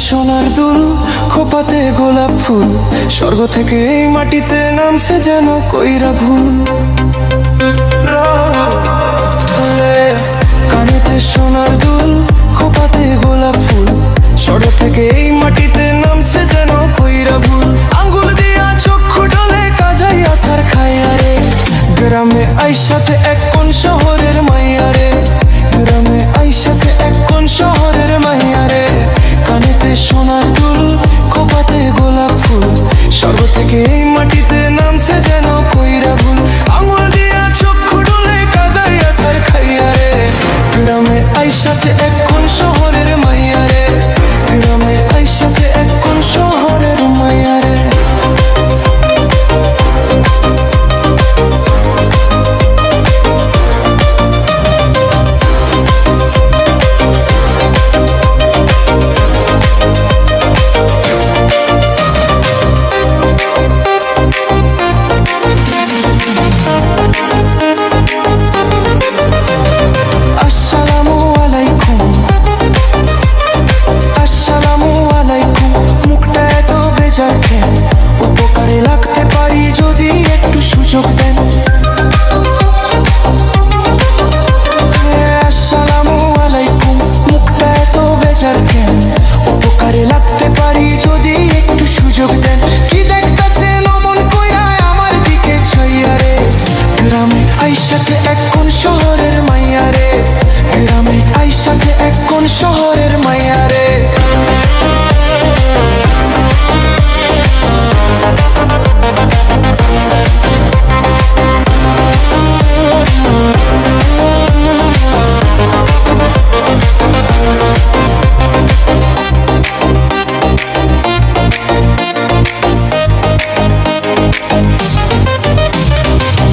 সোনার দুল, খোপাতে গোলাপ ফুল, স্বর্গ থেকে এই মাটিতে নামছে যেন কইরা ভুল। কানেতে সোনার দুল, খোপাতে গোলাপ ফুল, স্বর্গ থেকে এই মাটিতে নামছে যেন কইরা ভুল। আঙ্গুল দিয়া চক্ষু ডলে কাজাই আছার খাইয়ারে, গ্রামে আইসাছে এক কোন শহরের মাইয়ারে, গ্রামে আইসাছে এক কোন শহরের মাইয়ারে। কানেতে সোনার দুল, খোপাতে গোলাপ ফুল, স্বর্গ থেকে এই মাটিতে নামছে যেন কইরা ভুল। আঙুল দিয়া চক্ষু ডলে কাজাই আছার খাইয়ারে, গ্রামে আইসাছে এক কোন শহরের মাইয়ারে, গ্রামে আইসাছে এক কোন শহরের মাইয়ারে। উপকারে লাগতে পারি যদি একটু সুযোগ দেন। আসসালামু আলাইকুম, মুখটা এত বেজার কেন? উপকারে লাগতে পারি যদি একটু সুযোগ দেন। কি দেখতাছেন অমন কইরা আমার দিকে চাইয়ারে, গ্রামে আইসাছে এক কোন শহরের মাইয়ারে, গ্রামে আইসাছে এক কোন শহরের মাইয়ারে।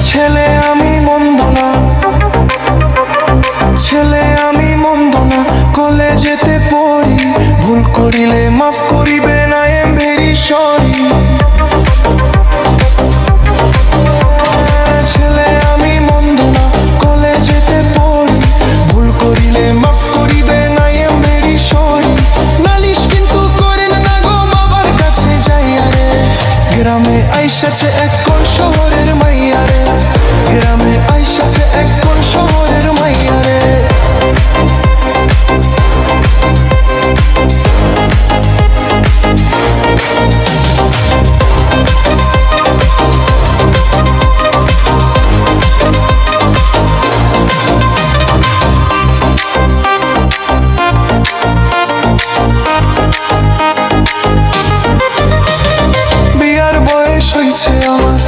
ছেলে আমি মন্দ না, ছেলে আমি মন্দ না, কলেজেতে পড়ি, ভুল করিলে মাফ করিবেন, আই এম ভেরি সরি। ছেলে আমি মন্দ না, কলেজেতে পড়ি, ভুল করিলে মাফ করিবেন, আই এম ভেরি সরি। নালিশ কিন্তু করেন না গো বাবার কাছে যাইয়ারে, গ্রামে আইসাছে এক কোন শহরের মাইয়ারে, গ্রামে আইসাছে এক কোন শহরের মাইয়ারে। বিয়ার বয়স হইছে আমার,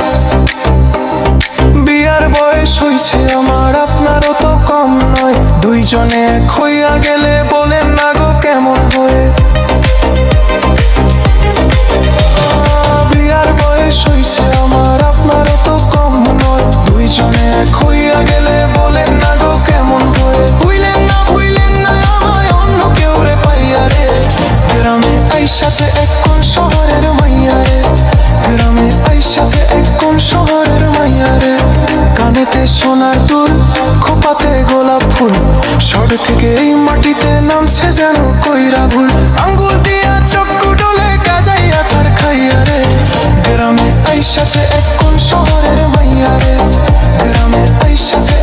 বিয়ার বয়স হইছে আমার, আপনারও তো কম নয়। দুইজনে এক হইয়া গেলে বলেন না গো কেমন হয়? বিয়ার বয়স হইছে আমার, আপনারও তো কম নয়। দুইজনে এক হইয়া গেলে বলেন না গো কেমন হয়? ভুইলেন না আমায় অন্য কেউ রে পাইয়ারে, গ্রামে আইসাছে এক কোন শহরের মাইয়ারে, গ্রামে আইসাছে এক কোন শহরের মাইয়ারে। কানেতে সোনার দুল, খোপাতে গোলাপ ফুল, স্বর্গ থেকে এই মাটিতে নামছে যেন কইরা ভুল। আঙ্গুল দিয়া চক্ষু ডলে কাজাই আছার খাইয়ারে, গ্রামে আইসাছে এক কোন শহরের মাইয়ারে, গ্রামে আইসাছে